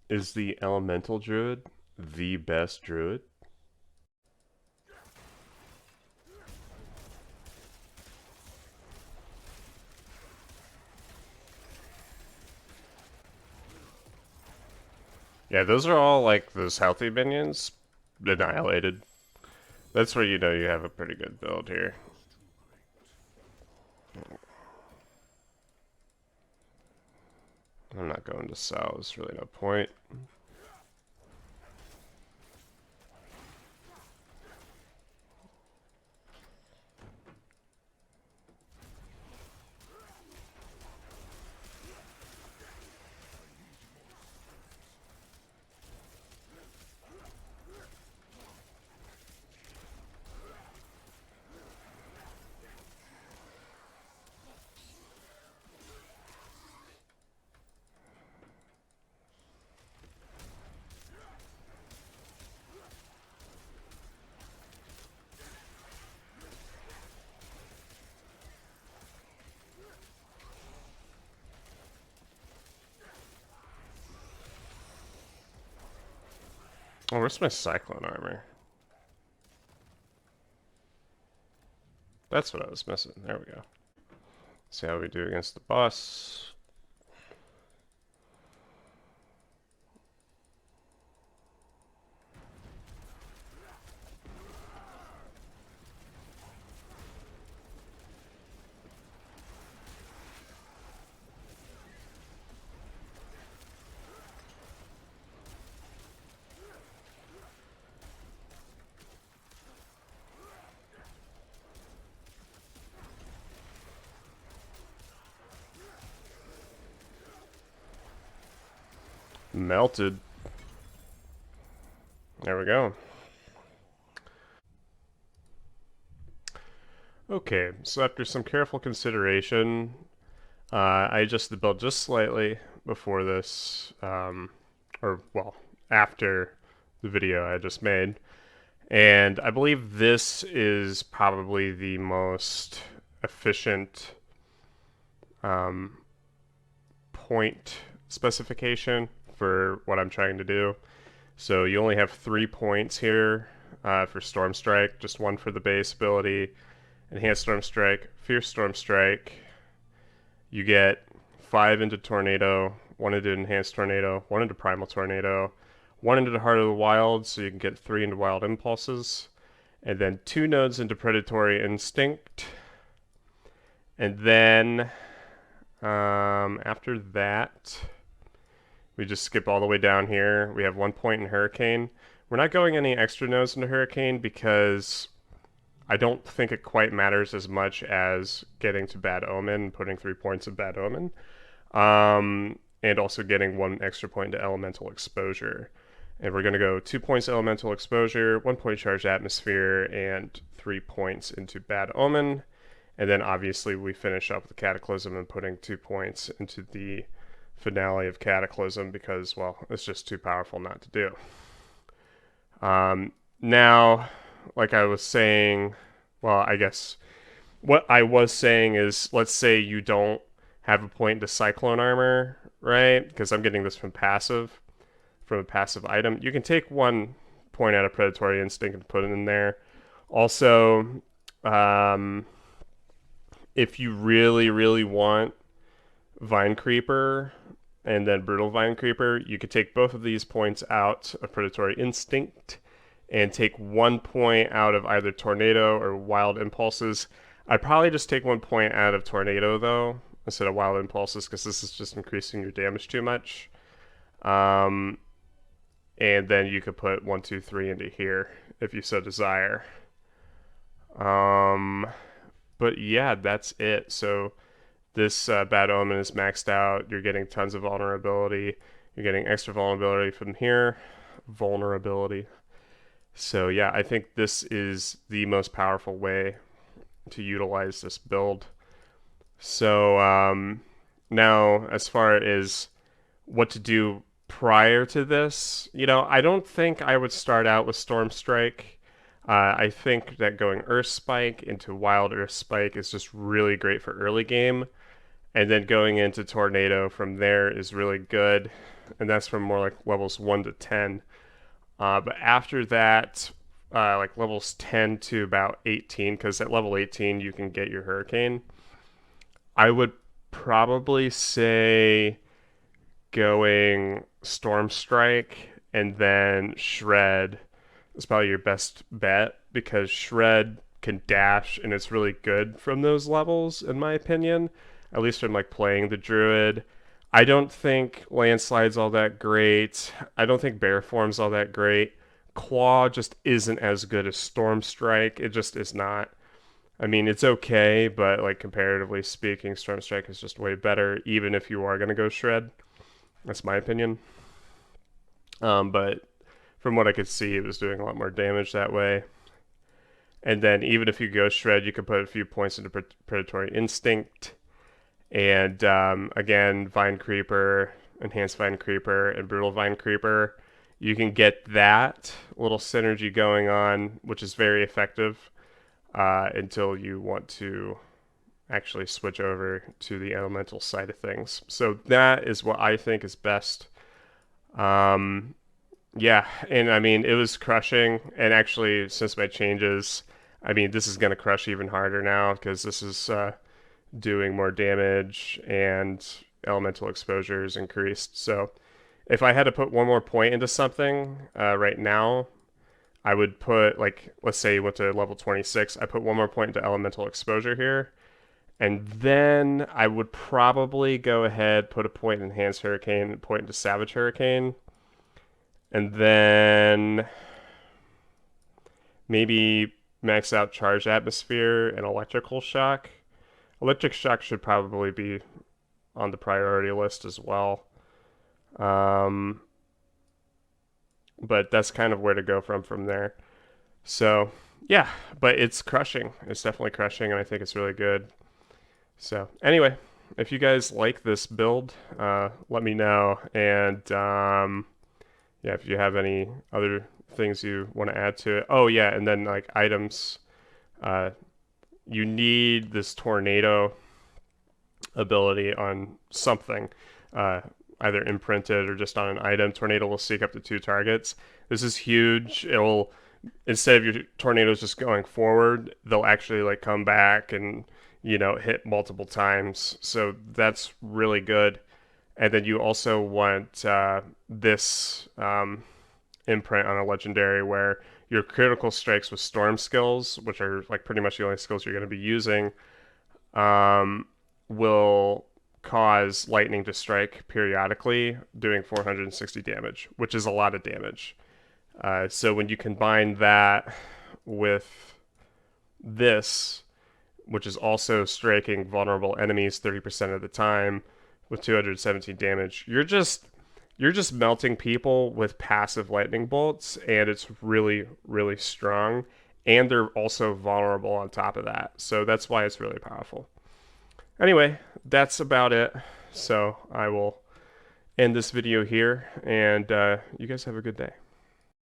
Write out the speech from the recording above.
Is the Elemental Druid the best Druid? Yeah, those are all like those healthy minions annihilated. That's where you know you have a pretty good build here. I'm not going to sell, there's really no point. Oh, where's my Cyclone armor? That's what I was missing. There we go. See how we do against the boss. Melted. There we go. Okay, so after some careful consideration, I adjusted the build just slightly before this, or well, after the video I just made. And I believe this is probably the most efficient point specification for what I'm trying to do. So you only have 3 points here for Storm Strike, just one for the base ability, Enhanced Storm Strike, Fierce Storm Strike. You get 5 into Tornado, 1 into Enhanced Tornado, 1 into Primal Tornado, 1 into the Heart of the Wild, so you can get 3 into Wild Impulses, and then 2 nodes into Predatory Instinct. And then after that, we just skip all the way down here. We have 1 point in Hurricane. We're not going any extra nodes into Hurricane because I don't think it quite matters as much as getting to Bad Omen and putting 3 points of Bad Omen. And also getting 1 extra point to Elemental Exposure. And we're going to go 2 points Elemental Exposure, 1 point Charged Atmosphere, and 3 points into Bad Omen. And then obviously we finish up with Cataclysm and putting 2 points into the finale of Cataclysm because, well, it's just too powerful not to do. Now, like I was saying, well, I guess what I was saying is, let's say you don't have a point to Cyclone Armor, right? Because I'm getting this from a passive item. You can take 1 point out of Predatory Instinct and put it in there. Also, if you really, really want Vine Creeper and then Brutal Vine Creeper, you could take both of these points out of Predatory Instinct and take 1 point out of either Tornado or Wild Impulses. I'd probably just take 1 point out of Tornado, though, instead of Wild Impulses, because this is just increasing your damage too much. And then you could put 1, 2, 3 into here, if you so desire. But yeah, that's it. So this Bad Omen is maxed out. You're getting tons of vulnerability. You're getting extra vulnerability from here. Vulnerability. So yeah, I think this is the most powerful way to utilize this build. So now, as far as what to do prior to this, I don't think I would start out with Storm Strike. I think that going Earth Spike into Wild Earth Spike is just really great for early game. And then going into Tornado from there is really good. and that's from more like levels 1 to 10. But after that, like levels 10 to about 18, because at level 18 you can get your Hurricane. I would probably say going Storm Strike and then Shred is probably your best bet, because Shred can dash and it's really good from those levels, in my opinion. At least from like playing the Druid. I don't think Landslide's all that great. I don't think Bear Form's all that great. Claw just isn't as good as Storm Strike. It just is not. I mean, it's okay, but like comparatively speaking, Storm Strike is just way better, even if you are going to go Shred. That's my opinion. But from what I could see, it was doing a lot more damage that way. And then even if you go Shred, you can put a few points into Predatory Instinct. And again, Vine Creeper, Enhanced Vine Creeper, and Brutal Vine Creeper. You can get that little synergy going on, which is very effective until you want to actually switch over to the elemental side of things. So that is what I think is best. Yeah, and I mean, it was crushing. And actually, since my changes, I mean, this is going to crush even harder now, because this is doing more damage and elemental exposure is increased. So if I had to put one more point into something right now, I would put, like, let's say you went to level 26, I put one more point into elemental exposure here. And then I would probably go ahead, put a point in Enhanced Hurricane, a point into Savage Hurricane. And then maybe max out Charged Atmosphere and Electrical Shock. Electric Shock should probably be on the priority list as well. But that's kind of where to go from there. So, yeah, but it's crushing. It's definitely crushing, and I think it's really good. So, anyway, if you guys like this build, let me know. And, yeah, if you have any other things you want to add to it. Oh, yeah, and then, like, items. You need this Tornado ability on something, either imprinted or just on an item. Tornado will seek up to 2 targets. This is huge. It'll, instead of your tornadoes just going forward, they'll actually like come back and, you know, hit multiple times. So that's really good. And then you also want this imprint on a legendary, where your critical strikes with storm skills, which are like pretty much the only skills you're going to be using, will cause lightning to strike periodically, doing 460 damage, which is a lot of damage. So when you combine that with this, which is also striking vulnerable enemies 30% of the time with 217 damage, you're just melting people with passive lightning bolts, and it's really, really strong. And they're also vulnerable on top of that. So that's why it's really powerful. Anyway, that's about it. So I will end this video here, and you guys have a good day.